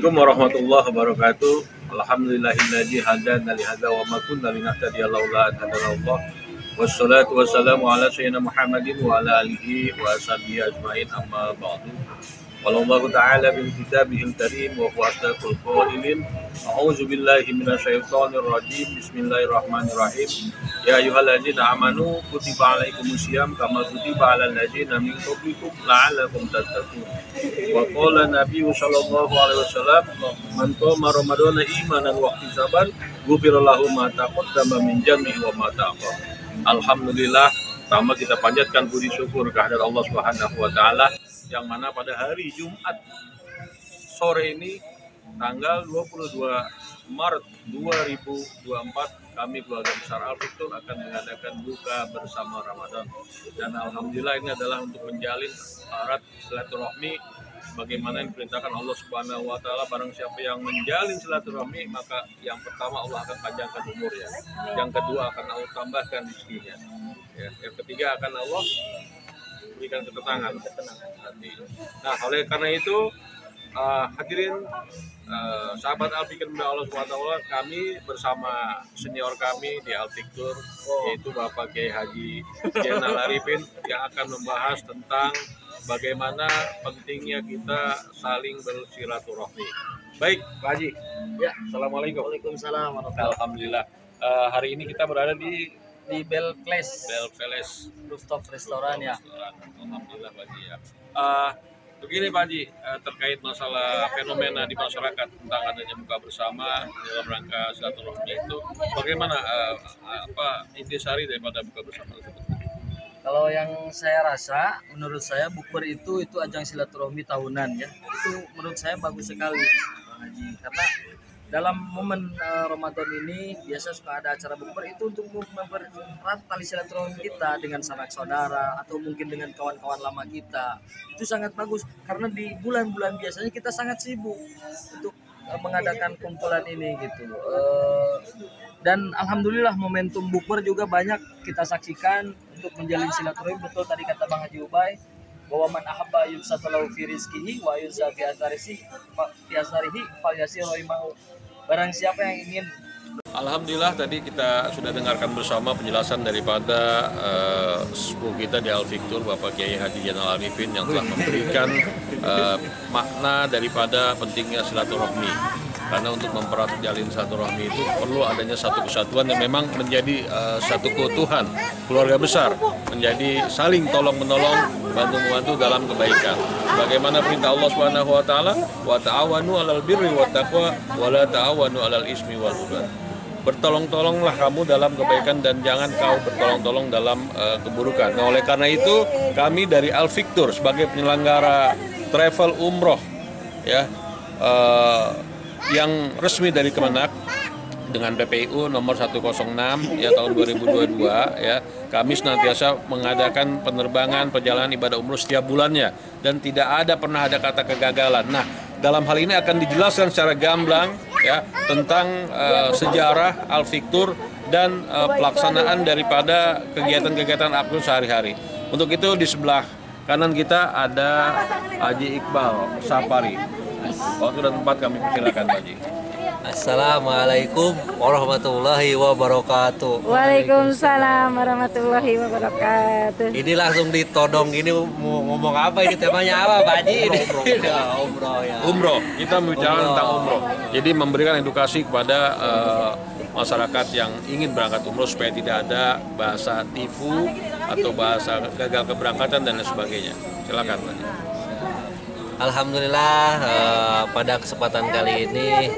Assalamualaikum warahmatullahi wabarakatuh. Alhamdulillahilladzi hadana li hadza wa ma kunna linahtadiya laula an hadanallah. Wassalatu wassalamu ala sayyidina Muhammadin wa ala alihi wa ashabihi ajmain, amma ba'du. Wallahu ta'ala bil kitabihil karim wa huwa asdaqul qailin. A'udzu billahi minasyaitonir rajim. Bismillahirrahmanirrahim. Ya ayyuhalladzina amanu kutiba alaikumusiyam kama kutiba alal ladzina min qablikum la'allakum tattaqun. Wa qala Nabi sallallahu alaihi wasallam, man qama ramadhana imanan wa ihtisaban ghufira lahu ma taqaddama min dhanbihi wa ma ta'akhkhar. Alhamdulillah, pertama kita panjatkan puji syukur kehadirat Allah Subhanahu wa taala yang mana pada hari Jumat sore ini tanggal 22 Maret 2024 kami keluarga besar Al-Fiktur akan mengadakan buka bersama Ramadan. Dan alhamdulillah ini adalah untuk menjalin erat silaturahmi bagaimana yang diperintahkan Allah Subhanahu wa taala. Barang siapa yang menjalin silaturahmi, maka yang pertama Allah akan panjangkan umurnya. Yang kedua akan Allah tambahkan rezekinya. Ya, yang ketiga akan Allah berikan ketenangan hati. Nah, oleh karena itu hadirin sahabat Al-Fiktur Allah SWT, kami bersama senior kami di Al-Fiktur, yaitu Bapak Kiai Haji Zainal Arifin, yang akan membahas tentang bagaimana pentingnya kita saling bersilaturahmi. Baik, Pak Haji. Ya, assalamualaikum. Waalaikumsalam. Alhamdulillah. Hari ini kita berada di Bell Place rooftop restoran ya. Alhamdulillah Pak Haji ya. Begini Pak Haji, terkait masalah fenomena di masyarakat tentang adanya buka bersama dalam rangka silaturahmi itu, bagaimana intisari daripada buka bersama tersebut? Kalau yang saya rasa, menurut saya bukber itu ajang silaturahmi tahunan ya. Itu menurut saya bagus sekali, Bang Haji. Karena dalam momen Ramadan ini biasa suka ada acara bukber itu untuk mempererat tali silaturahmi kita dengan sanak saudara atau mungkin dengan kawan-kawan lama kita. Itu sangat bagus karena di bulan-bulan biasanya kita sangat sibuk untuk mengadakan kumpulan ini gitu. Dan alhamdulillah momentum bukber juga banyak kita saksikan untuk menjalin silaturahmi. Betul tadi kata Bang Haji Ubay bahwa man ahabba yusatalahu fi rizqihi wa yunsa fi asarihi falyasir rahimahu. Barang siapa yang ingin. Alhamdulillah, tadi kita sudah dengarkan bersama penjelasan daripada sepuh kita di Al-Fiktur, Bapak Kiai Haji Zainal Arifin, yang telah memberikan makna daripada pentingnya silaturahmi. Karena untuk mempererat jalin silaturahmi itu perlu adanya satu kesatuan yang memang menjadi satu keutuhan keluarga besar, menjadi saling tolong-menolong, bantu-membantu dalam kebaikan. Bagaimana perintah Allah Subhanahu wa taala, wa ta'awanu 'alal birri wat taqwa wa la ta'awanu 'alal ismi wal 'udwan. Bertolong-tolonglah kamu dalam kebaikan dan jangan kau bertolong-tolong dalam keburukan. Nah, oleh karena itu kami dari Al-Fiktur sebagai penyelenggara travel umroh ya, yang resmi dari Kemenak dengan PPIU nomor 106 ya tahun 2022 ya, kami senantiasa mengadakan penerbangan perjalanan ibadah umroh setiap bulannya dan tidak pernah ada kata kegagalan. Nah, dalam hal ini akan dijelaskan secara gamblang ya tentang sejarah Al-Fiktur dan pelaksanaan daripada kegiatan-kegiatan Al-Fiktur sehari-hari. Untuk itu di sebelah kanan kita ada Haji Iqbal Sapari. Waktu dan tempat kami persilakan, Pak Haji. Assalamualaikum warahmatullahi wabarakatuh. Waalaikumsalam warahmatullahi wabarakatuh. Ini langsung ditodong ini mau ngomong apa ini, temanya apa Pak Haji? Umroh ya. Umroh. Kita membicarakan tentang umroh. Jadi memberikan edukasi kepada masyarakat yang ingin berangkat umroh supaya tidak ada bahasa tipu atau bahasa gagal keberangkatan dan lain sebagainya. Silakan, Pak Haji. Alhamdulillah pada kesempatan kali ini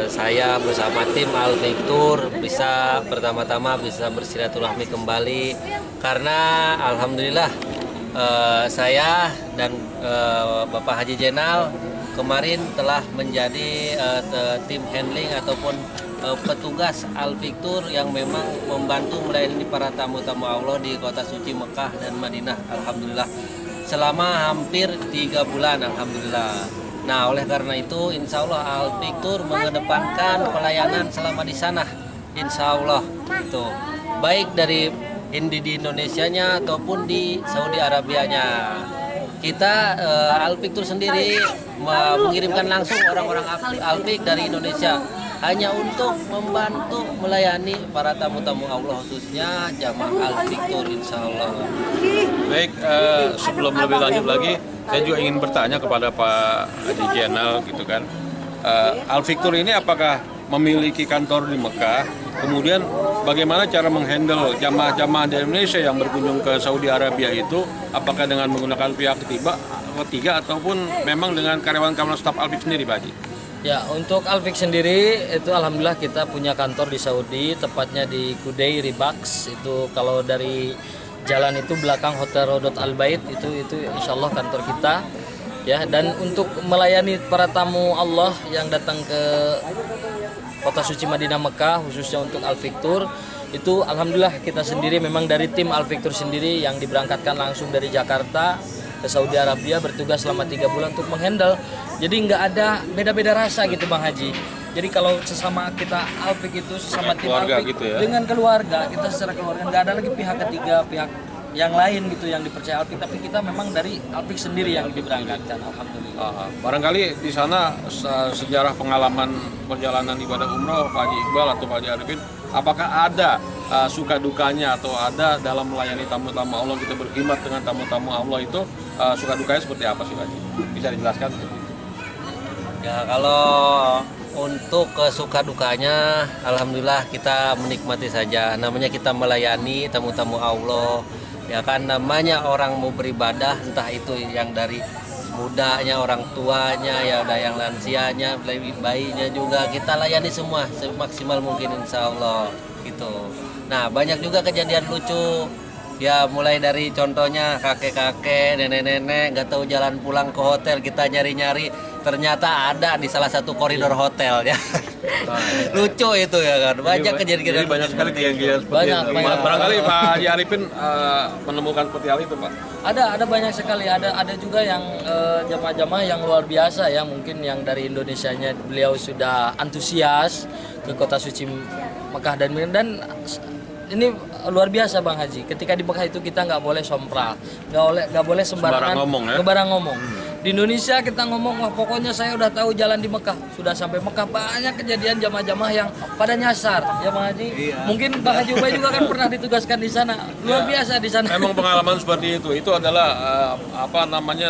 saya bersama tim Al-Fiktur bisa pertama-tama bisa bersilaturahmi kembali karena alhamdulillah saya dan Bapak Haji Zainal kemarin telah menjadi tim handling ataupun petugas Al-Fiktur yang memang membantu melayani para tamu-tamu Allah di kota suci Mekah dan Madinah. Alhamdulillah selama hampir 3 bulan, alhamdulillah. Nah, oleh karena itu, insya Allah Al-Fiktur mengedepankan pelayanan selama di sana, insya Allah. Itu baik dari di Indonesianya ataupun di Saudi Arabianya. kita Al-Fiktur sendiri mengirimkan langsung orang-orang Al-Fik dari Indonesia hanya untuk membantu melayani para tamu-tamu Allah, khususnya jamaah Al-Fiktur, insya Allah. Baik, sebelum lebih lanjut lagi, saya juga ingin bertanya kepada Pak Haji Jenal gitu kan. Al-Fiktur ini apakah memiliki kantor di Mekah? Kemudian bagaimana cara menghandle jamaah-jamaah dari Indonesia yang berkunjung ke Saudi Arabia itu? Apakah dengan menggunakan pihak ketiga ataupun memang dengan karyawan-karyawan staf Al-Fik sendiri, Pak Haji? Ya, untuk Al-Fik sendiri itu alhamdulillah kita punya kantor di Saudi, tepatnya di Kudai Ribax. Itu kalau dari jalan itu belakang Hotel Rodot Al Bait itu insya Allah kantor kita. Ya, dan untuk melayani para tamu Allah yang datang ke Kota Suci Madinah Mekah, khususnya untuk Al-Fiktur, itu alhamdulillah kita sendiri memang dari tim Al-Fiktur sendiri yang diberangkatkan langsung dari Jakarta ke Saudi Arabia, bertugas selama 3 bulan untuk menghandle. Jadi nggak ada beda-beda rasa gitu Bang Haji. Jadi kalau sesama kita Al-Fik itu sesama tim Al-Fik gitu ya? Dengan keluarga, kita secara keluarga nggak ada lagi pihak ketiga, pihak yang lain gitu yang dipercaya Al-Fik, tapi kita memang dari Al-Fik sendiri yang diberangkatkan, alhamdulillah. Barangkali di sana sejarah pengalaman perjalanan ibadah umroh Pak Haji Iqbal atau Pak Haji Arifin, apakah ada suka dukanya atau ada dalam melayani tamu-tamu Allah, kita berkhidmat dengan tamu-tamu Allah itu suka dukanya seperti apa sih Pak Haji? Bisa dijelaskan? Ya, kalau untuk suka dukanya, alhamdulillah kita menikmati saja. Namanya kita melayani tamu-tamu Allah. Ya kan, namanya orang mau beribadah, entah itu yang dari mudanya, orang tuanya, ya ada yang lansianya, bayinya juga kita layani semua semaksimal mungkin insya Allah gitu. Nah, banyak juga kejadian lucu. Ya, mulai dari contohnya kakek-kakek, nenek-nenek nggak tahu jalan pulang ke hotel, kita nyari-nyari, ternyata ada di salah satu koridor hotel ya. Lucu itu ya kan. Banyak kejadian. Jadi banyak sekali kejadian seperti itu. Barangkali Pak Haji Arifin menemukan seperti hal itu, Pak. Ada banyak sekali. Ada juga yang jamaah-jamaah yang luar biasa ya, mungkin yang dari Indonesianya beliau sudah antusias ke Kota Suci Mekah dan Madinah, dan ini luar biasa Bang Haji. Ketika di Mekah itu kita nggak boleh sompral, nggak boleh sembarangan ngomong. Di Indonesia kita ngomong, wah pokoknya saya udah tahu jalan di Mekah. Sudah sampai Mekah banyak kejadian jamaah-jamaah yang pada nyasar, ya Bang Haji. Iya. Mungkin Bang Haji Ubay juga kan pernah ditugaskan di sana. Luar biasa di sana. Memang pengalaman seperti itu. Itu adalah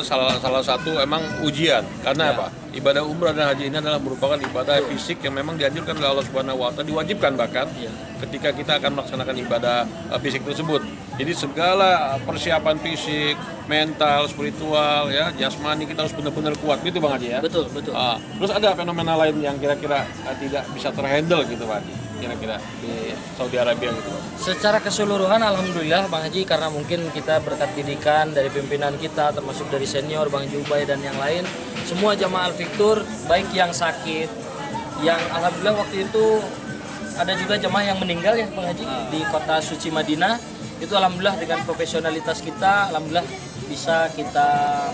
salah satu emang ujian. Karena apa? Ibadah umrah dan haji ini adalah merupakan ibadah fisik yang memang dianjurkan oleh Allah Subhanahu wa Ta'ala, diwajibkan bahkan ketika kita akan melaksanakan ibadah fisik tersebut. Jadi segala persiapan fisik, mental, spiritual, ya, jasmani kita harus benar-benar kuat gitu Bang Haji ya. Betul. Terus ada fenomena lain yang kira-kira tidak bisa terhandle gitu Bang Haji, kira-kira di Saudi Arabia gitu Bang? Secara keseluruhan alhamdulillah Bang Haji, karena mungkin kita berkat didikan dari pimpinan kita, termasuk dari senior Bang Haji Ubay dan yang lain, semua jamaah Al-Fiktur baik yang sakit, yang alhamdulillah waktu itu ada juga jamaah yang meninggal ya Bang Haji di Kota Suci Madinah. Itu alhamdulillah dengan profesionalitas kita, alhamdulillah bisa kita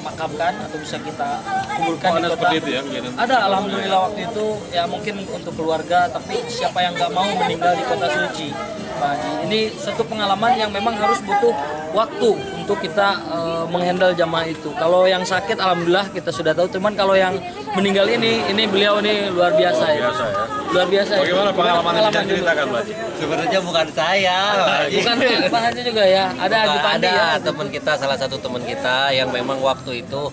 makamkan atau bisa kita kumpulkan di kota. Itu ya, ada alhamdulillah waktu itu ya, mungkin untuk keluarga, tapi siapa yang nggak mau meninggal di Kota Suci Pak Haji. Ini satu pengalaman yang memang harus butuh waktu untuk kita menghandle jamaah itu. Kalau yang sakit alhamdulillah kita sudah tahu, cuman kalau yang meninggal ini beliau ini luar biasa ya. Luar biasa. Bagaimana pengalaman yang bisa ceritakan Pak Haji? Sebenarnya bukan saya, bukan Pak Haji juga ya. Ada teman kita, salah satu teman kita yang memang waktu itu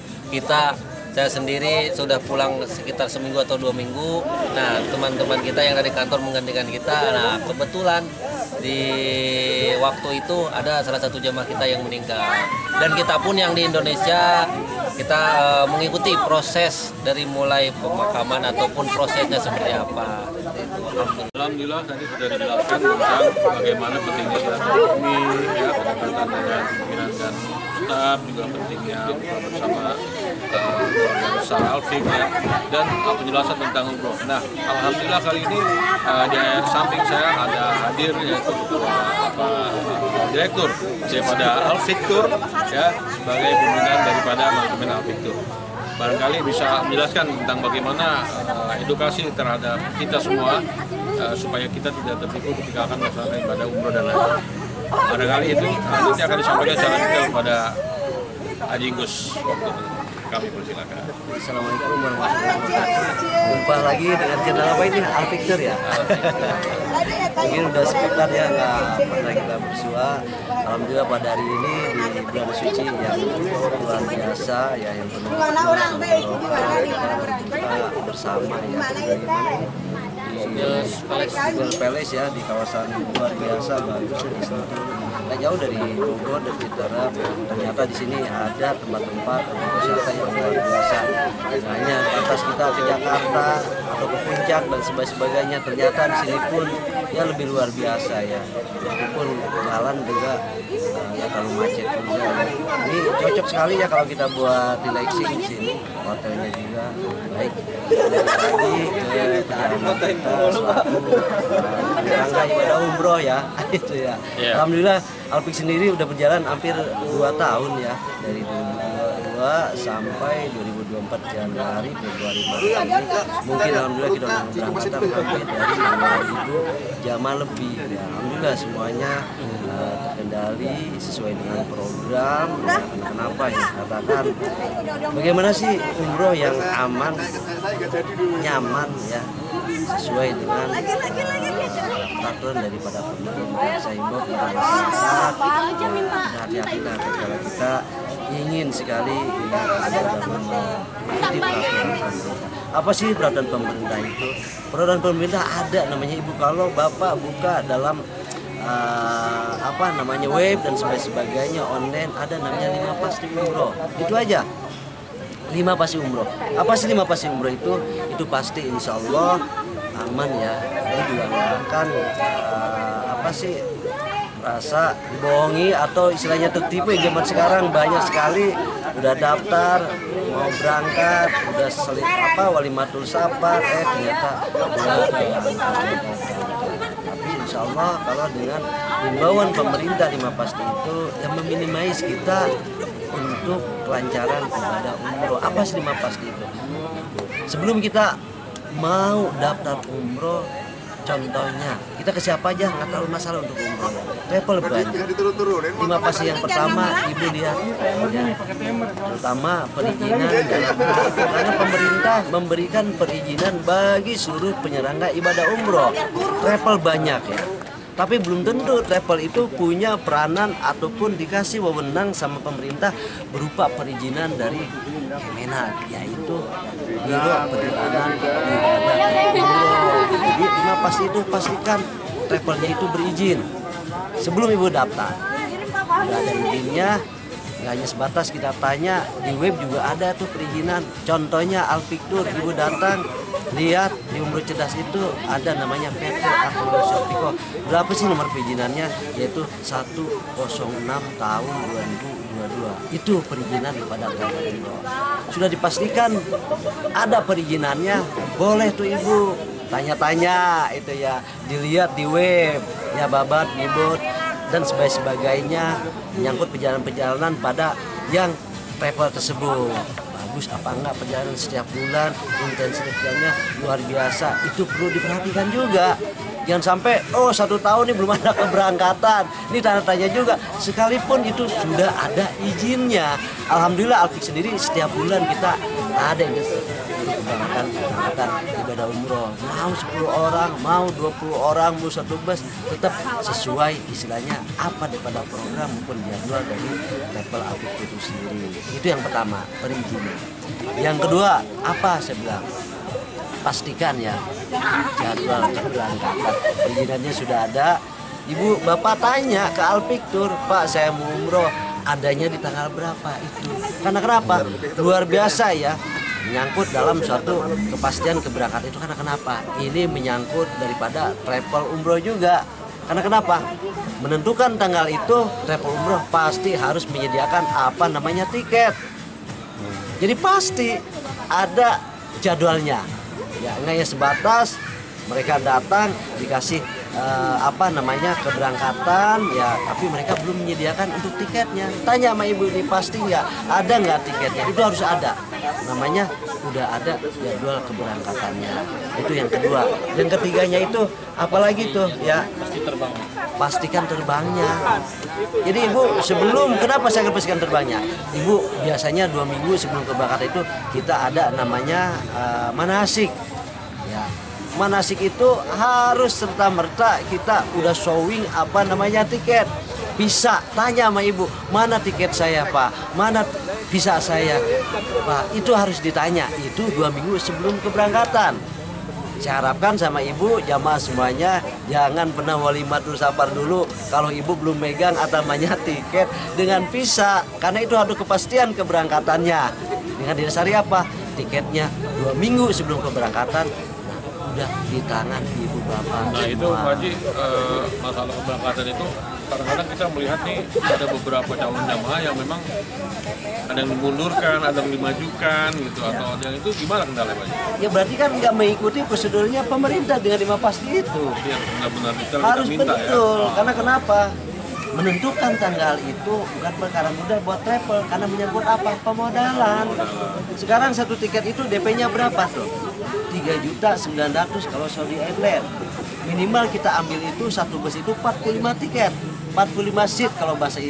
saya sendiri sudah pulang sekitar seminggu atau 2 minggu. Nah, teman-teman kita yang dari kantor menggantikan kita. Nah, kebetulan di waktu itu ada salah satu jamaah kita yang meninggal. Dan kita pun yang di Indonesia, kita mengikuti proses dari mulai pemakaman ataupun prosesnya seperti apa. Alhamdulillah tadi sudah dijelaskan tentang bagaimana pentingnya silaturahmi, ya, pendekatan dengan pimpinan dan staf, juga pentingnya bersama besar Al-Fik ya, dan penjelasan tentang umroh. Nah, alhamdulillah kali ini di samping saya ada hadir yaitu direktur daripada Al-Fiktur ya, sebagai pimpinan daripada manajemen Al-Fiktur. Barangkali bisa menjelaskan tentang bagaimana edukasi terhadap kita semua supaya kita tidak tertipu ketika akan melaksanakan ibadah umroh dan haji. Barangkali itu nanti akan disampaikan secara detail pada Haji Gus, waktu kami persilakan. Assalamualaikum warahmatullahi wabarakatuh. Jumpa lagi dengan channel apa ini? Al Victor ya. Mungkin udah sepekan ya nggak pernah kita bersua. Alhamdulillah pada hari ini di bulan suci yang luar biasa ya, yang penuh kita bersama ya dari mana ini? Di Palace ya, di kawasan luar biasa bagus di sini. Nggak jauh dari Bogor dan Citarap. Ternyata di sini ada tempat-tempat wisata yang luar biasa. Hanya atas kita ke Jakarta atau ke Puncak dan sebagainya, ternyata di sini pun ya lebih luar biasa ya. Meskipun jalan juga nggak terlalu macet juga. Ini cocok sekali ya kalau kita buat relaxing di sini. Hotelnya juga baik. Lagi ke kita selaku rangka ibadah umroh ya. Itu ya. Alhamdulillah Alpik sendiri udah berjalan hampir 2 tahun ya, dari 2022 sampai 2024 Januari, Februari, Maret ini. Mungkin alhamdulillah kita udah berangkatan hampir dari 5.000 jamaah lebih ya. Alhamdulillah semuanya terkendali sesuai dengan program. Ya, kenapa ya katakan bagaimana sih umroh yang aman, nyaman ya, sesuai dengan peraturan daripada pemerintah. Saya himbau kepada masyarakat hati-hati ketika kita ingin sekali ya, mengikuti peraturan pemerintah. Apa sih peraturan pemerintah itu? Peraturan pemerintah ada namanya Ibu, kalau Bapak buka dalam web dan sebagainya online, ada namanya 5 pasti umroh. Itu aja. 5 pasti umroh. Apa sih 5 pasti umroh itu? Itu pasti insya Allah aman ya. Ini juga nggak akan rasa dibohongi atau istilahnya tertipu. Zaman sekarang banyak sekali udah daftar mau berangkat, udah walimatul safar, ternyata tapi insya Allah kalau dengan himbauan pemerintah 5 pasti itu yang meminimais kita untuk kelancaran ibadah umroh. Apa sih 5 pasti itu? Sebelum kita mau daftar umroh, contohnya kita ke siapa aja nggak terlalu masalah untuk umroh. Travel banyak. 5 pasti yang pertama Ibu lihat ya, terutama perizinan dalam karena pemerintah memberikan perizinan bagi seluruh penyelenggara ibadah umroh. Travel banyak ya. Tapi belum tentu travel itu punya peranan ataupun dikasih wewenang sama pemerintah berupa perizinan dari Kemenak, yaitu Biro Perjalanan Ibadah Umroh. Jadi 5 pasti itu pastikan travelnya itu berizin sebelum Ibu daftar. Udah ada izinnya, nggak hanya sebatas kita tanya, di web juga ada tuh perizinan. Contohnya Al Victor, Ibu datang lihat di Umroh Cerdas itu ada namanya PT Akhirul Syafiko. Berapa sih nomor perizinannya? Yaitu 106 tahun 2022. Itu perizinan kepada travel umroh. Sudah dipastikan ada perizinannya, boleh tuh Ibu tanya-tanya itu ya, dilihat di web ya, babat, ngibut dan sebagainya menyangkut perjalanan-perjalanan pada yang travel tersebut. Bagus apa enggak perjalanan setiap bulan, intensitasnya luar biasa, itu perlu diperhatikan juga. Jangan sampai 1 tahun ini belum ada keberangkatan, ini tanda tanya juga. Sekalipun itu sudah ada izinnya, alhamdulillah Alfik sendiri setiap bulan kita ada yang keberangkatan ibadah umroh. Mau 10 orang, mau 20 orang, mau 1 bus, tetap sesuai istilahnya apa daripada program maupun jadwal dari travel Alfik itu sendiri. Itu yang pertama, perizinan. Yang kedua, apa saya bilang? Pastikan ya jadwal keberangkatan. Perizinannya sudah ada. Ibu bapak tanya ke Al Victor, Pak saya mau umroh, adanya di tanggal berapa itu? Karena kenapa? Luar biasa ya, menyangkut dalam suatu kepastian keberangkatan itu. Karena kenapa? Ini menyangkut daripada travel umroh juga. Karena kenapa? Menentukan tanggal itu travel umroh pasti harus menyediakan apa namanya tiket. Jadi pasti ada jadwalnya. Ya, nggak ya sebatas mereka datang dikasih apa namanya keberangkatan ya, tapi mereka belum menyediakan untuk tiketnya. Tanya sama ibu ini pasti nggak ada nggak tiketnya, itu harus ada, namanya udah ada jadwal keberangkatannya. Itu yang kedua. Yang ketiganya itu apalagi tuh ya, pastikan terbangnya. Jadi ibu sebelum, kenapa saya pastikan terbangnya, ibu biasanya 2 minggu sebelum keberangkatan itu kita ada namanya manasik ya. Manasik itu harus serta-merta kita udah showing apa namanya tiket. Bisa tanya sama ibu, mana tiket saya Pak, mana visa saya Pak, itu harus ditanya. Itu 2 minggu sebelum keberangkatan. Saya harapkan sama ibu jamaah semuanya jangan pernah walimatul safar dulu kalau ibu belum megang atamanya tiket dengan visa, karena itu ada kepastian keberangkatannya. Dengan didasari apa? Tiketnya 2 minggu sebelum keberangkatan udah di tangan ibu bapak. Nah itu Pak Haji, masalah keberangkatan itu kadang-kadang kita melihat nih ada beberapa calon jamaah yang memang ada yang dimundurkan, ada yang dimajukan gitu, atau ada yang itu gimana kendalanya Pak Haji? Ya berarti kan nggak mengikuti prosedurnya pemerintah dengan 5 pasti itu. Jadi yang benar-benar detail Harus kita minta betul, ya. karena kenapa? Menentukan tanggal itu bukan perkara mudah buat travel, karena menyangkut apa? Pemodalan. Sekarang satu tiket itu DP-nya berapa tuh? 3.900.000 kalau Saudi Airlines. Minimal kita ambil itu satu bus itu 45 tiket, 45 seat kalau bahasa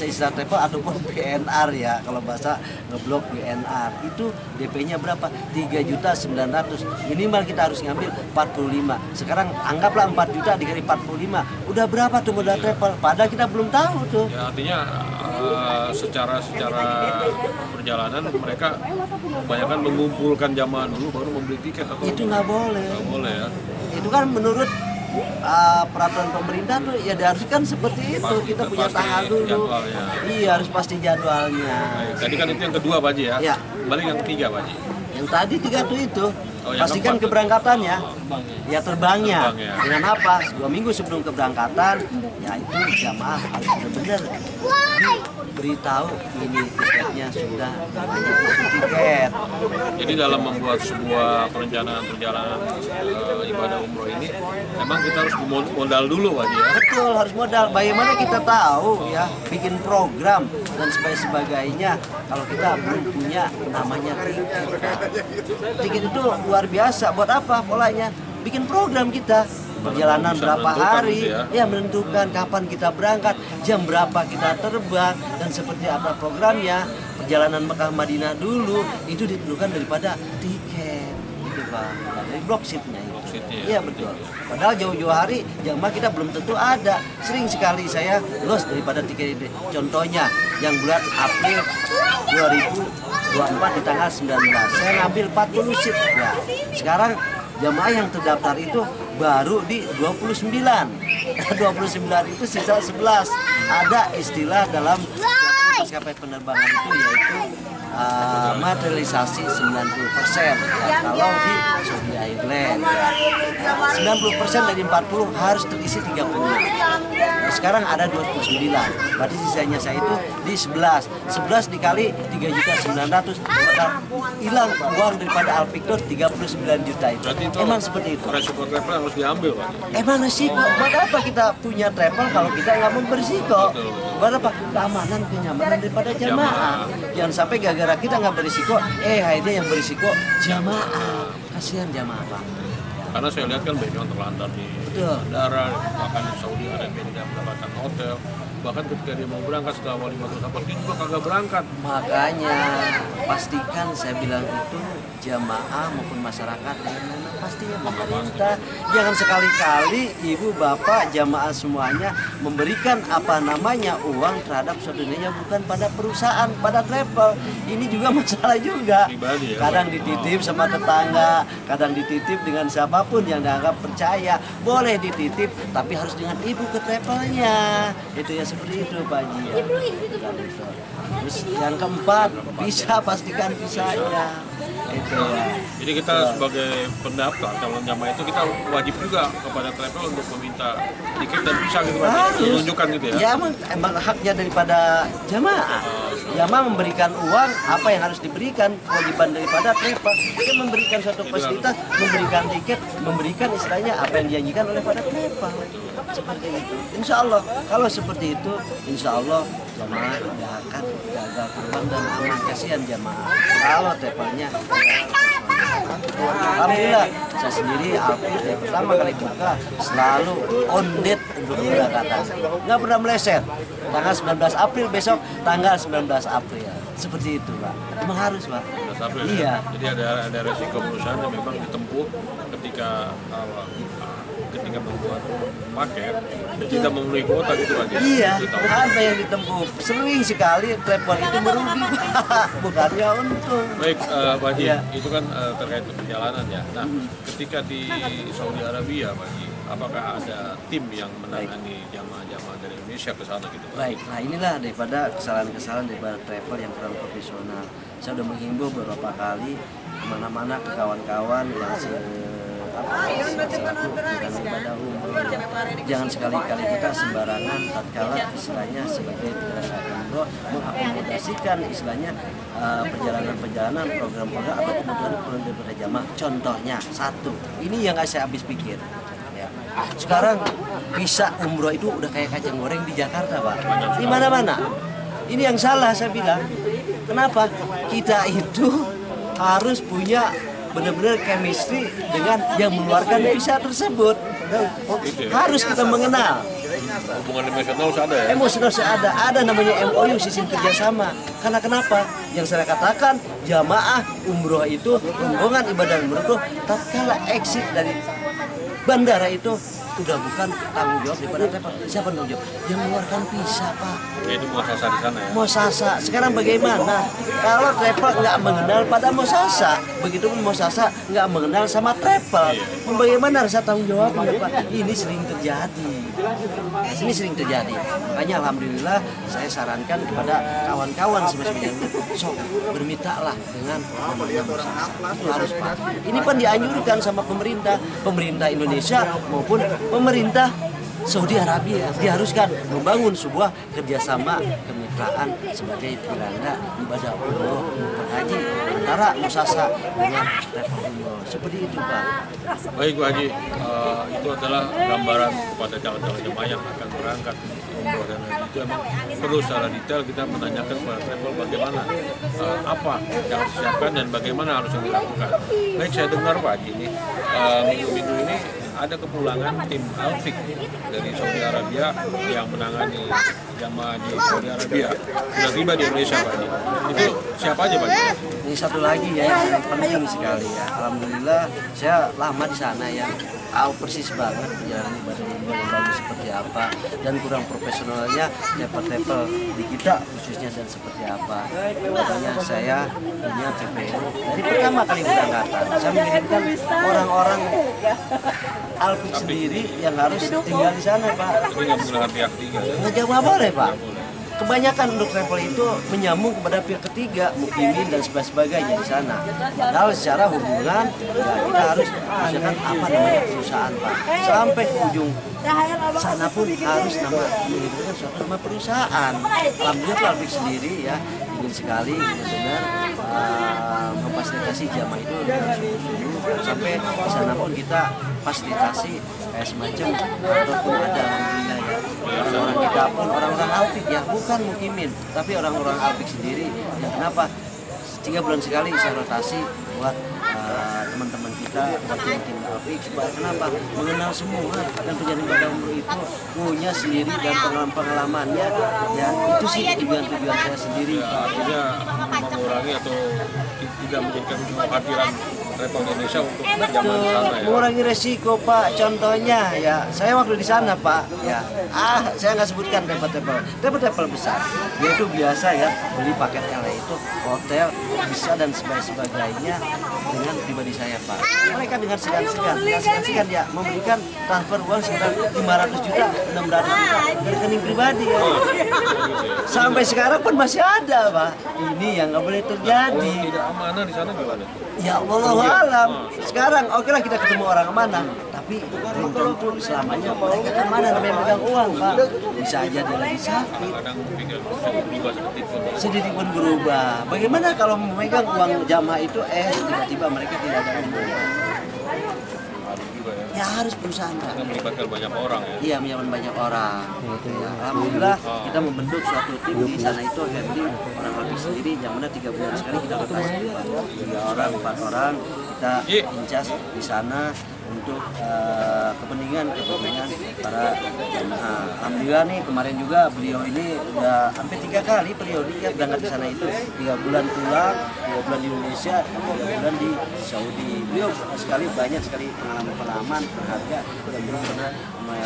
istilah travel ataupun PNR ya, kalau bahasa ngeblok PNR itu DP-nya berapa? 3.900.000. Minimal kita harus ngambil 45. Sekarang anggaplah 4 juta dikali 45. Udah berapa tuh modal travel? Padahal kita belum tahu tuh. Ya artinya secara perjalanan mereka kebanyakan mengumpulkan jamaah dulu baru membeli tiket, atau Itu nggak boleh. nggak boleh ya. Itu kan menurut peraturan pemerintah tuh ya diharuskan seperti itu. Pasti- Kita punya pasti tanggal dulu. jadwalnya. Iya, harus pasti jadwalnya. Baik, tadi kan itu yang kedua Pak Haji ya. Ya. Balik yang ketiga Pak Haji. Yang tadi 3 tuh itu. Oh, yang Pastikan keempat. keberangkatannya. Ya terbangnya. Terbang, ya. Dengan apa? 2 minggu sebelum keberangkatan, ya itu jamaah harus benar-benar beritahu ini tiketnya sudah namanya itu tiket. Jadi dalam membuat sebuah perencanaan perjalanan ibadah umroh ini, memang kita harus modal dulu Pak Haji ya. Betul, harus modal. Bagaimana kita tahu ya, bikin program dan sebagainya kalau kita belum punya namanya tiket. Tiket itu luar biasa. Buat apa polanya? Bikin program kita. Perjalanan Bisa berapa menentukan hari, gitu ya menentukan kapan kita berangkat, jam berapa kita terbang, dan seperti apa programnya. Perjalanan Mekah Madinah dulu itu ditentukan daripada tiket, gitu Pak. Dari blok seatnya itu. Blok seatnya ya. Iya betul. Padahal jauh-jauh hari jamaah kita belum tentu ada. Sering sekali saya loss daripada tiket itu. Contohnya yang bulan April 2024 di tanggal 19, saya ngambil 40 seat. Ya, sekarang jamaah yang terdaftar itu baru di 29. 29 itu sisa 11. Ada istilah dalam maskapai penerbangan itu yaitu materialisasi 90%. Ya, kalau di Saudi Airlines ya, 90% dari 40 harus terisi 30. Sekarang ada 29. Berarti sisanya saya itu di 11. 11 dikali 3.900.000 maka hilang uang daripada Alpictor 39 juta itu. Berarti itu Emang seperti itu. resiko travel harus diambil Pak Haji. Emang resiko. Buat apa kita punya travel kalau kita nggak mau berisiko? Buat apa? Keamanan, kenyamanan daripada jamaah. Jangan sampai gara-gara kita nggak berisiko, akhirnya yang berisiko jamaah. Kasihan jamaah Pak. Karena saya lihat kan banyak yang terlantar di Betul. bandara, bahkan di Saudi Arabia tidak mendapatkan hotel. Bahkan ketika dia mau berangkat setelah walimatul safar dia juga kagak berangkat. Makanya pastikan saya bilang itu jamaah maupun masyarakat dengan pastinya pemerintah. Jangan sekali-kali ibu bapak jamaah semuanya memberikan apa namanya uang terhadap saudaranya bukan pada perusahaan, pada travel. Ini juga masalah juga. Pribadi ya, Kadang Pak. dititip sama tetangga, kadang dititip dengan siapapun yang dianggap percaya. Boleh dititip tapi harus dengan ibu ke travelnya. Itu ya seperti itu Pak Haji. Ya. Terus yang keempat, bisa pastikan visanya. Itu ya. Jadi kita sebagai pendaftar calon jamaah itu kita wajib juga kepada travel untuk meminta tiket dan visa gitu Pak, menunjukkan gitu ya. Ya emang haknya daripada jamaah. Jamaah memberikan uang, apa yang harus diberikan, kewajiban daripada travel. Dia memberikan suatu fasilitas, memberikan tiket, memberikan istilahnya apa yang dijanjikan oleh pada travel. Seperti itu. Insya Allah, kalau seperti itu, insya Allah jamaah tidak akan gagal terbang dan aman. Kasihan jamaah kalau travelnya. Alhamdulillah, saya sendiri Alfik dari pertama kali buka selalu on date untuk keberangkatan. Nggak pernah meleset. Tanggal 19 April besok, tanggal 19 April. Seperti itu, Pak. Emang harus, Pak. 19 April, iya. Ya? Jadi ada resiko perusahaan yang memang ditempuh ketika membuat paket dan tidak memenuhi kuota gitu aja. Iya, apa yang ditempuh? Sering sekali travel itu merugi, Pak. Bukannya untung. Baik, Pak Haji, Iya. itu kan terkait perjalanan ya. Nah, ketika di Saudi Arabia, Pak Haji, apakah ada tim yang menangani jamaah-jamaah dari Indonesia ke sana gitu, Pak? Baik, nah inilah daripada kesalahan-kesalahan daripada travel yang kurang profesional. Saya sudah menghimbau beberapa kali kemana-mana ke kawan-kawan yang ibadah umroh. Jangan sekali-kali kita sembarangan tatkala istilahnya sebagai penyelenggara umroh mengakomodasikan istilahnya perjalanan-perjalanan, program-program atau kebutuhan daripada jamaah. Contohnya satu, ini yang saya habis pikir. Ya. Sekarang visa umroh itu udah kayak kacang goreng di Jakarta, Pak. Di mana-mana. Ini yang salah saya bilang. Kenapa? Kita itu harus punya benar-benar chemistry dengan yang mengeluarkan visa tersebut. Harus kita mengenal. Hubungan emosional harus ada ya? Emosional ada namanya MOU, sistem kerjasama. Karena kenapa? Yang saya katakan jamaah umroh itu rombongan ibadah umroh tatkala exit dari bandara itu udah bukan tanggung jawab daripada travel. Siapa tanggung jawab? Yang mengeluarkan visa, Pak. Ya, itu muasasa di sana ya? Muasasa. Sekarang bagaimana? Kalau travel nggak mengenal pada muasasa, begitu pun muasasa nggak mengenal sama travel. Bagaimana rasa tanggung jawabnya, Pak? Ini sering terjadi. Ini sering terjadi. Makanya alhamdulillah saya sarankan kepada kawan-kawan semuanya, sok bermitalah dengan namanya muasasa. Itu harus, Pak. Ini pun dianjurkan sama pemerintah Indonesia maupun pemerintah Saudi Arabia, diharuskan membangun sebuah kerjasama kemitraan sebagai penyelenggara ibadah umroh haji antara muasasa dengan travel umroh. Seperti itu, Pak. Baik, Pak Haji, itu adalah gambaran kepada calon-calon jemaah yang akan berangkat umroh dan haji. Itu emang perlu secara detail kita menanyakan kepada travel bagaimana, apa yang harus disiapkan dan bagaimana harus dilakukan. Baik, saya dengar Pak Haji ini minggu-minggu ini ada kepulangan tim Alfik dari Saudi Arabia yang menangani jamaah di Saudi Arabia sudah tiba di Indonesia, Pak Haji. Itu siapa aja, Pak Haji? Ini satu lagi ya yang penting sekali ya. Alhamdulillah saya lama di sana ya, tahu persis banget perjalanan ibadah umroh yang bagus seperti apa dan kurang profesionalnya travel di kita khususnya dan seperti apa. Makanya saya punya PPO dari pertama kali berangkatan. Saya mengirimkan orang-orang Alfik sendiri yang harus tinggal di sana, Pak. Tapi nggak menggunakan pihak ketiga. Nggak boleh, Pak. Kebanyakan untuk travel itu menyambung kepada pihak ketiga, mukimin dan sebagainya di sana. Padahal secara hubungan ya kita harus misalkan apa namanya perusahaan, Pak. Sampai ke ujung sana pun harus mengirimkan suatu nama perusahaan. Alhamdulillah Alfik sendiri ya ingin sekali benar-benar memfasilitasi jamaah itu dengan sungguh-sungguh sampai di sana pun kita fasilitasi kayak semacam ataupun ada alhamdulillah ya orang-orang kita pun orang-orang Alfik ya bukan mukimin tapi orang-orang Alfik sendiri ya kenapa 3 bulan sekali saya rotasi buat teman-teman kita buat tim Alfik supaya kenapa mengenal semua dan perjalanan ibadah umroh itu punya sendiri dan pengalamannya ya itu sih tujuan saya sendiri Artinya mengurangi atau tidak menjadikan kekhawatiran travel Indonesia untuk jamaah di sana ya. Mengurangi resiko Pak. Contohnya ya, saya waktu di sana Pak, ya, saya nggak sebutkan travel besar. Dia itu biasa ya beli paketnya lah itu hotel, bisa dan sebagainya dengan pribadi saya Pak. Mereka dengan segan-segan ya memberikan transfer uang sekitar 500 juta, 600 juta ke rekening pribadi ya. Sampai sekarang pun masih ada Pak. Ini yang nggak boleh terjadi. Tidak amanah di sana gimana? Ya wallahu alam. Sekarang oke lah kita ketemu orang amanah, tapi belum tentu selamanya mereka amanah namanya megang uang Pak. Bisa aja dia lagi sakit. Kadang pikir berubah Sedikit pun berubah. Bagaimana kalau memegang uang jamaah itu tiba-tiba mereka tidak ada uang? Ya harus perusahaan Pak. Karena melibatkan banyak orang ya. Iya, menyambut banyak orang. Gitu ya. Alhamdulillah kita membentuk suatu tim di sana itu handling orang Alpik sendiri yang mana 3 bulan sekali kita rotasi Pak. 3 orang, 4 orang kita incas di sana untuk kepentingan para jamaah. Alhamdulillah nih kemarin juga beliau ini udah hampir 3 kali periodiknya berangkat ke sana itu 3 bulan pulang, 2 bulan di Indonesia, 3 bulan di Saudi. Beliau banyak sekali pengalaman berharga yang belum pernah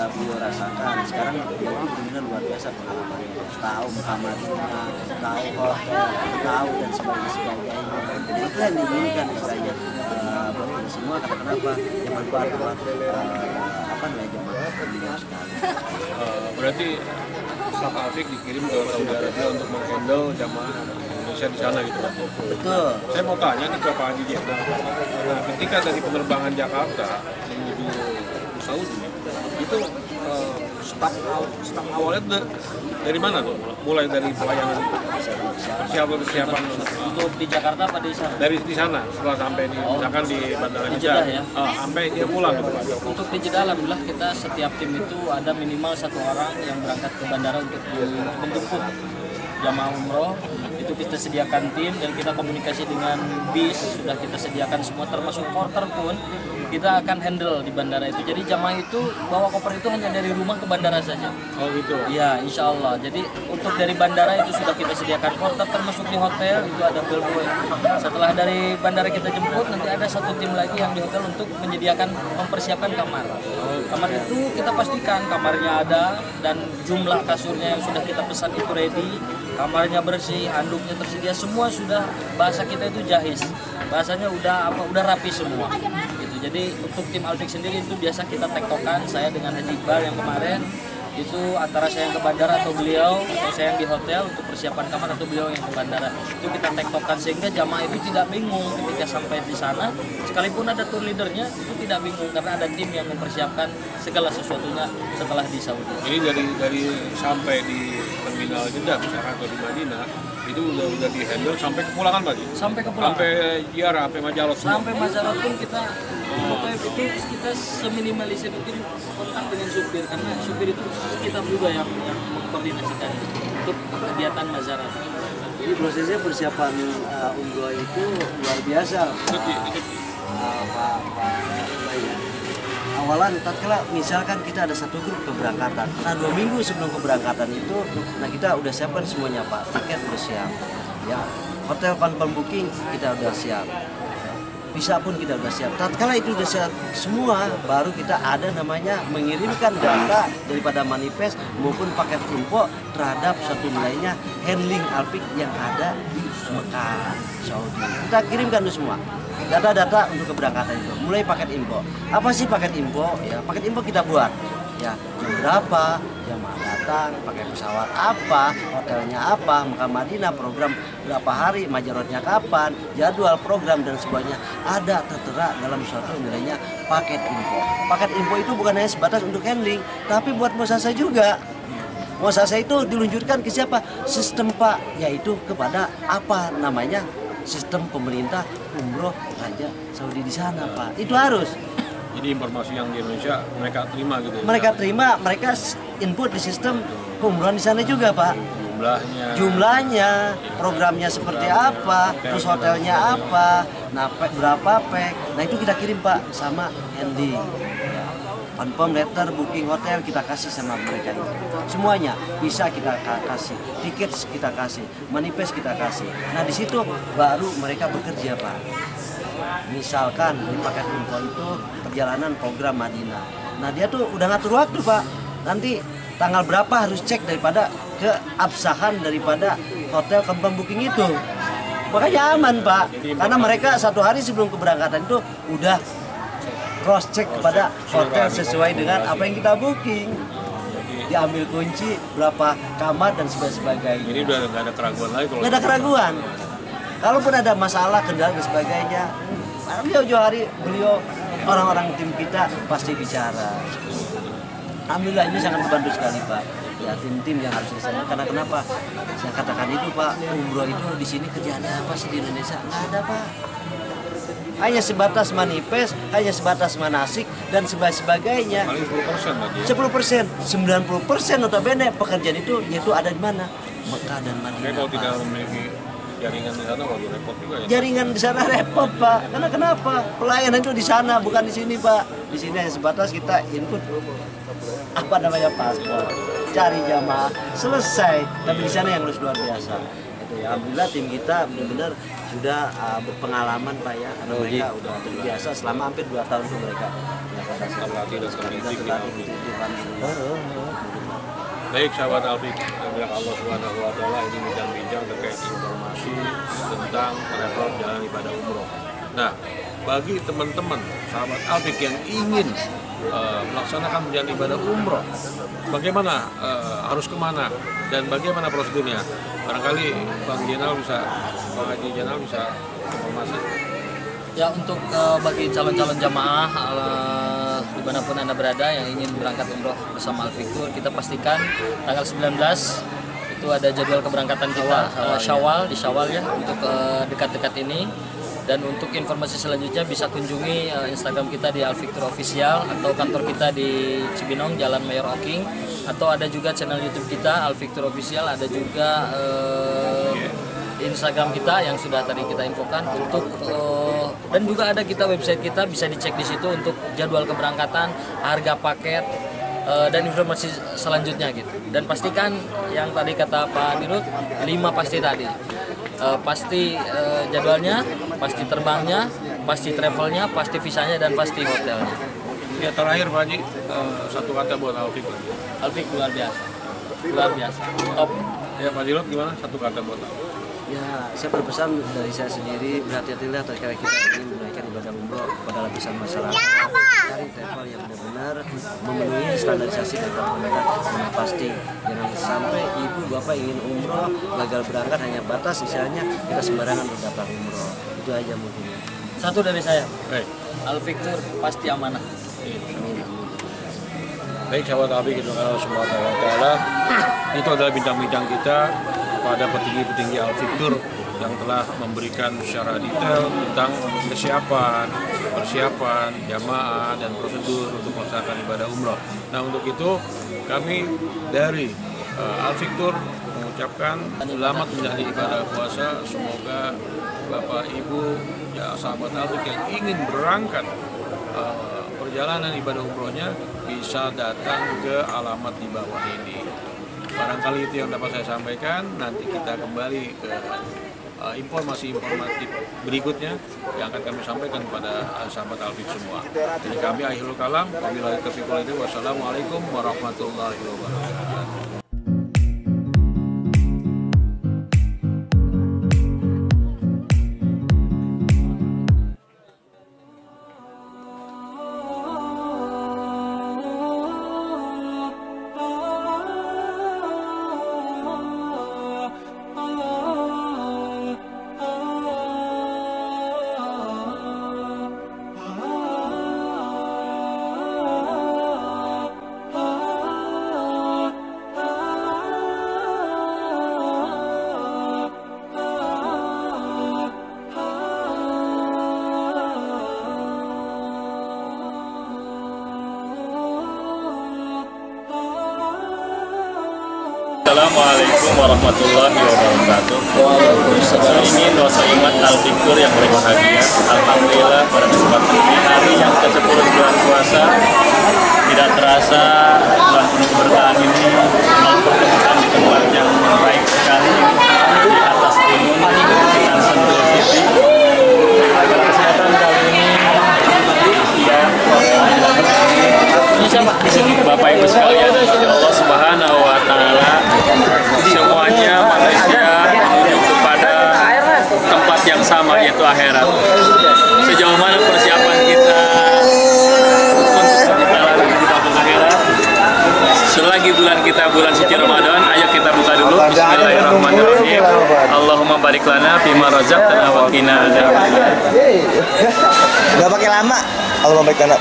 beliau rasakan. Sekarang beliau itu benar luar biasa pengalamannya. Tahu Muhammadiyah, tahu hotel, tahu dan sebagainya. Itu yang diinginkan istilahnya buat kita semua. Karena kenapa? Yang manfaat buat jemaah beliau sekali. Berarti staf Alfik dikirim ke Saudi Arabia untuk menghandle jamaah Indonesia di sana gitu Pak. Betul. Saya mau tanya nih ke Pak Haji Diana. Nah, ketika dari penerbangan Jakarta menuju Saudi itu staf awalnya dari mana tuh? Mulai dari pelayanan persiapan Untuk di Jakarta apa di sana? dari di sana setelah sampai di misalkan di Bandara Di Jeddah Jeddah ya? Sampai dia pulang gitu Pak. Untuk di Jeddah alhamdulillah kita setiap tim itu ada minimal 1 orang yang berangkat ke bandara untuk menjemput jamaah umroh. Itu kita sediakan tim dan kita komunikasi dengan bis, sudah kita sediakan semua termasuk porter pun kita akan handle di bandara itu. Jadi jamaah itu bawa koper itu hanya dari rumah ke bandara saja. Oh gitu. Ya, insya Allah. Jadi untuk dari bandara itu sudah kita sediakan porter, termasuk di hotel itu ada bellboy. Setelah dari bandara kita jemput, nanti ada 1 tim lagi yang di hotel untuk mempersiapkan kamar. Kamar itu kita pastikan kamarnya ada dan jumlah kasurnya yang sudah kita pesan itu ready, kamarnya bersih, handuknya tersedia, semua sudah, bahasa kita itu jahis. Bahasanya udah rapi semua. Gitu. Jadi untuk tim Alfik sendiri itu biasa kita tektokan, saya dengan Haji Iqbal yang kemarin itu antara saya yang ke bandara atau beliau, atau saya yang di hotel untuk persiapan kamar atau beliau yang ke bandara. Itu kita tektokan sehingga jamaah itu tidak bingung ketika sampai di sana, sekalipun ada tour leadernya itu tidak bingung karena ada tim yang mempersiapkan segala sesuatunya setelah di Saudi. Jadi dari sampai di terminal Jeddah misalkan atau di Madinah itu udah di handle sampai kepulangan Pak? Sampai kepulangan. Sampai ziarah, sampai Majalot. Sampai Majalot pun kita itu kita seminimalisir mungkin kontak dengan supir karena supir itu kita juga yang mengkoordinasikan untuk kegiatan Majalot. Jadi prosesnya persiapan umroh itu luar biasa. Awalan tatkala misalkan kita ada 1 grup keberangkatan, nah 2 minggu sebelum keberangkatan itu, nah kita udah siapkan semuanya Pak, tiket udah siap, ya hotel confirm booking kita udah siap, visa pun kita udah siap. Tatkala itu udah siap semua, baru kita ada namanya mengirimkan data daripada manifest maupun paket info terhadap suatu nilainya handling Alfik yang ada di Mekah, Saudi. Kita kirimkan itu semua. Data-data untuk keberangkatan itu, mulai paket info. Apa sih paket info? Ya, paket info kita buat. Ya, jam berapa, jamaah datang, pakai pesawat apa, hotelnya apa, Mekah Madinah, program berapa hari, majarotnya kapan, jadwal program dan sebagainya ada tertera dalam suatu nilainya paket info. Paket info itu bukan hanya sebatas untuk handling, tapi buat muasasa juga. Muasasa itu diluncurkan ke siapa? Sistem Pak, yaitu kepada apa namanya? Sistem pemerintah umroh Raja Saudi di sana Pak. Itu harus. Jadi informasi yang di Indonesia mereka terima gitu ya? Mereka terima, mereka input di sistem umroh di sana juga Pak. Jumlahnya, programnya seperti apa, terus hotelnya apa, nah berapa pack. Nah itu kita kirim Pak sama Andy. Confirm letter, booking hotel kita kasih sama mereka itu. Semuanya bisa kita kasih, tiket kita kasih, manifest kita kasih. Nah di situ baru mereka bekerja Pak. misalkan dari paket info itu perjalanan program Madinah. Nah dia tuh udah ngatur waktu Pak. Nanti tanggal berapa harus cek daripada keabsahan daripada hotel confirm booking itu. Makanya aman Pak. Karena mereka 1 hari sebelum keberangkatan itu udah cross check kepada hotel sesuai dengan apa yang kita booking. Diambil kunci, berapa kamar dan sebagainya. Jadi udah nggak ada keraguan lagi kalau Nggak ada keraguan. Kalaupun ada masalah, kendala dan sebagainya, jauh-jauh hari beliau orang-orang tim kita pasti bicara. Alhamdulillah ini sangat membantu sekali Pak. Ya tim-tim yang harus disana. Karena kenapa? Saya katakan itu Pak, umroh itu di sini kerjaannya apa sih di Indonesia? Nggak ada Pak. Hanya sebatas manifest, hanya sebatas manasik dan sebagainya. paling 10% lagi. 10%, 90% notabene pekerjaan itu yaitu ada di mana? Mekah dan Oke, Madinah. kalau Pak. tidak memiliki jaringan di sana, waduh repot juga ya. Jaringan di sana repot Pak. Karena kenapa? Pelayanan itu di sana bukan di sini Pak. Di sini hanya sebatas kita input apa namanya paspor, cari jamaah, selesai. Tapi di sana yang luar biasa. Itu ya. Alhamdulillah tim kita benar-benar sudah berpengalaman Pak ya. Karena mereka udah terbiasa selama hampir 2 tahun itu mereka. Terlatih dan terdidik. Alhamdulillah. Baik sahabat Alfik, biar Allah Subhanahu wa taala ini bincang-bincang terkait informasi tentang travel jalan ibadah umroh. Nah, bagi teman-teman sahabat Alfik yang ingin melaksanakan jalan ibadah umroh, bagaimana harus kemana dan bagaimana prosedurnya? Barangkali Bang Jenal bisa, Bang Haji Jenal bisa informasi. Ya untuk bagi calon-calon jamaah dimanapun Anda berada yang ingin berangkat umroh bersama Al-Fiktur, kita pastikan tanggal 19 itu ada jadwal keberangkatan kita Syawal di Syawal ya untuk dekat-dekat ini. Dan untuk informasi selanjutnya bisa kunjungi Instagram kita di Al-Fiktur Official atau kantor kita di Cibinong Jalan Mayor Oking, atau ada juga channel YouTube kita Al-Fiktur Official, ada juga Instagram kita yang sudah tadi kita infokan untuk dan juga ada kita website kita, bisa dicek di situ untuk jadwal keberangkatan, harga paket dan informasi selanjutnya gitu. Dan pastikan yang tadi kata Pak Dirut 5 pasti tadi. Pasti jadwalnya, pasti terbangnya, pasti travelnya, pasti visanya dan pasti hotelnya. Ya terakhir Pak Haji, satu kata buat Alfik. Alfik luar biasa. Luar biasa. Top. Ya Pak Dirut gimana? Satu kata buat Alfik. Ya, saya berpesan dari saya sendiri, berhati-hatilah tatkala kita ingin menaikkan ibadah umroh kepada lapisan masyarakat. Cari travel yang benar-benar memenuhi standarisasi dari pemerintah yang pasti. Jangan sampai ibu bapak ingin umroh gagal berangkat hanya batas misalnya kita sembarangan berdaftar umroh. Itu aja mungkin. Satu dari saya. Baik. Al-Fiktur pasti amanah. Baik sahabat Alfik, itu Allah Subhanahu wa taala. Itu adalah bincang-bincang kita kepada petinggi-petinggi Al-Fiktur yang telah memberikan secara detail tentang persiapan jamaah dan prosedur untuk melaksanakan ibadah umroh. Nah untuk itu kami dari Al-Fiktur mengucapkan selamat menjalani ibadah puasa. Semoga Bapak Ibu ya sahabat Alfik yang ingin berangkat perjalanan ibadah umrohnya bisa datang ke alamat di bawah ini. Barangkali itu yang dapat saya sampaikan. Nanti kita kembali ke informasi-informatif berikutnya yang akan kami sampaikan kepada sahabat Alfik semua. Jadi kami akhirul kalam, wabillahi taufiq wal hidayah. Wassalamualaikum warahmatullahi wabarakatuh. Assalamualaikum warahmatullahi wabarakatuh. Ini dosa imat Al-Fiktur yang berbahagia. Alhamdulillah pada kesempatan ini hari yang ke-10 bulan puasa, tidak terasa telah penuh keberkahan ini mempertemukan di tempat yang baik sekali di atas gunung Kitan Sentul City. Agar kesehatan Bismillahirrahmanirrahim. Allahumma barik lana fima razaqtana wa qina adzabannar. Gak pakai lama. Allahumma barik lana.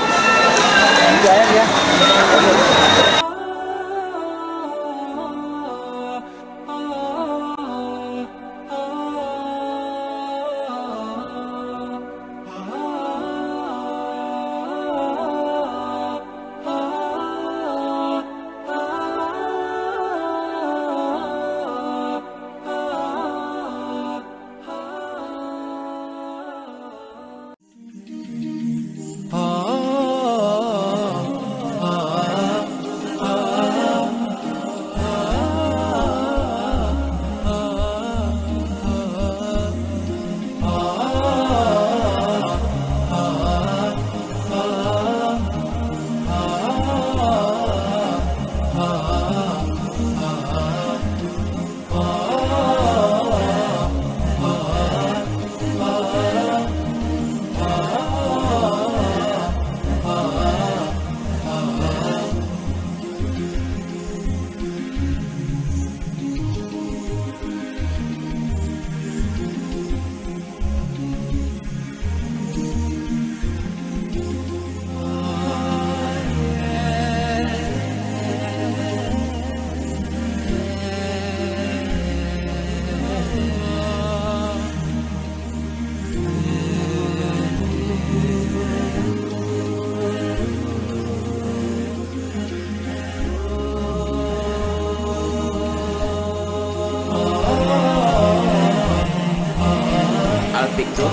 Al-Fiktur,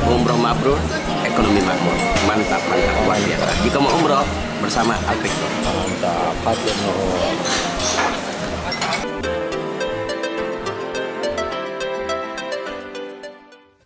umroh mabrur, ekonomi makmur. Mantap, mantap, luar biasa. Jika mau umroh bersama Al-Fiktur. Mantap,